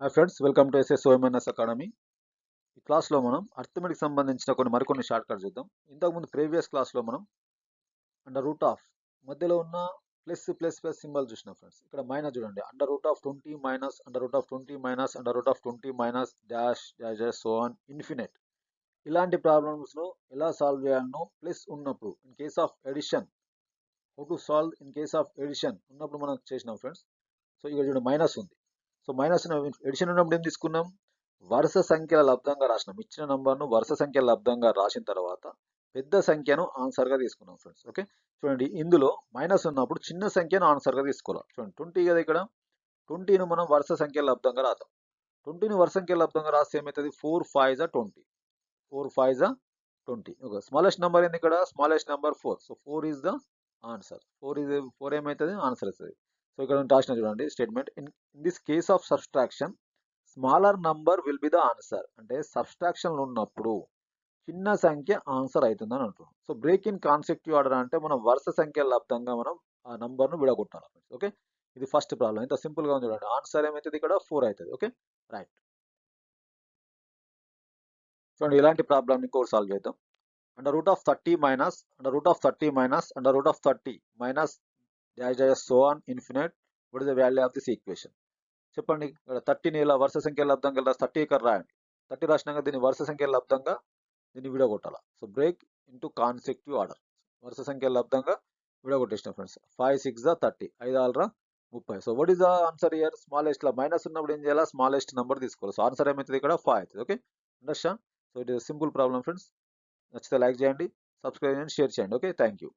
Hi friends, welcome to SSOMNS academy. ఈ క్లాస్లో మనం అర్థమెటిక్ సంబంధించిన మరికొన్ని షార్ట్ కట్ చూద్దాం. ఇంతకుముందు ప్రీవియస్ క్లాస్లో మనం అండర్ రూట్ ఆఫ్ మధ్యలో ఉన్న ప్లస్ ప్లస్ ప్లస్ సింబల్ చూసినాం ఫ్రెండ్స్. ఇక్కడ మైనస్ చూడండి, under root of 20 minus under root of 20 minus under root of 20 minus dash dash dash so on infinite. ఇలాంటి ప్రాబ్లమ్స్లో ఎలా సాల్వ్ చేయాలనో ప్లస్ ఉన్నప్పుడు in case of addition how to solve in case of addition ఉన్నప్పుడు మనం చేసినాం friends. So ఇక్కడ చూడండి minus ఉంది. సో మైనస్ ఎడిషన్ ఉన్నప్పుడు ఏం తీసుకున్నాం, వరుస సంఖ్యల లబ్దంగా రాసినాం. ఇచ్చిన నంబర్ను వరుస సంఖ్యల లబ్దంగా రాసిన తర్వాత పెద్ద సంఖ్యను ఆన్సర్గా తీసుకున్నాం ఫ్రెండ్స్. ఓకే, చూడండి ఇందులో మైనస్ ఉన్నప్పుడు చిన్న సంఖ్యను ఆన్సర్గా తీసుకోవాలి. చూడండి 20 కదా, ఇక్కడ 20ను మనం వరుస సంఖ్యల లబ్దంగా రాద్దాం. 20ని వరుస సంఖ్యల లబ్దంగా రాస్తే ఏమవుతుంది, 4 5 జా 20, 4 5 జా 20. ఓకే, స్మాలెస్ట్ నెంబర్ ఏంది ఇక్కడ, smallest number 4. So 4 is the answer. 4 ఏమవుతుంది, ఆన్సర్ వస్తుంది. సో ఇక్కడ రాసిన చూడండి statement, in this case of subtraction smaller number will be the answer. అంటే సబ్స్ట్రాక్షన్ ఉన్నప్పుడు చిన్న సంఖ్య ఆన్సర్ అవుతుందని అంటున్నాం. సో బ్రేక్ ఇన్ కాన్సెక్టివ్ ఆర్డర్ అంటే మనం వరుస సంఖ్యల లబ్దంగా మనం ఆ నంబర్ను విడగొట్టాలి. ఓకే, ఇది ఫస్ట్ ప్రాబ్లం. ఇంత సింపుల్ గా ఉంది చూడండి. ఆన్సర్ ఏమవుతుంది ఇక్కడ 4 అవుతుంది. Okay, right. చూడండి ఇలాంటి ప్రాబ్లమ్ ఇంకోటి సాల్వ్ చేద్దాం. Under root of 30 minus under root of 30 minus under root of 30 minus dash dash so on infinite. What is the value of this equation? చెప్పండి. ఇక్కడ 30ని ఇలా వరుస సంఖ్యల లబ్దంగా 30 ఇక్కడ రాయండి. 30 రాసినాక దీన్ని వరుస సంఖ్యల లబ్దంగా దీన్ని విడగొట్టాల. So break into consecutive order. వరుస సంఖ్యల లబ్దంగా విడగొట్టేసిన friends. 5 6 30, 5 6 30. So what is the answer here? Smallest లా మైనస్ ఉన్నప్పుడు ఏం చేయాలి, స్మాలెస్ట్ నెంబర్ తీసుకోవాలి. సో ఆన్సర్ ఏమవుతుంది ఇక్కడ 5 అవుతుంది. Okay, understand. So it is simple problem friends. నచ్చితే లైక్ చేయండి, సబ్స్క్రైబ్ చేయండి, షేర్ చేయండి. Okay, thank you.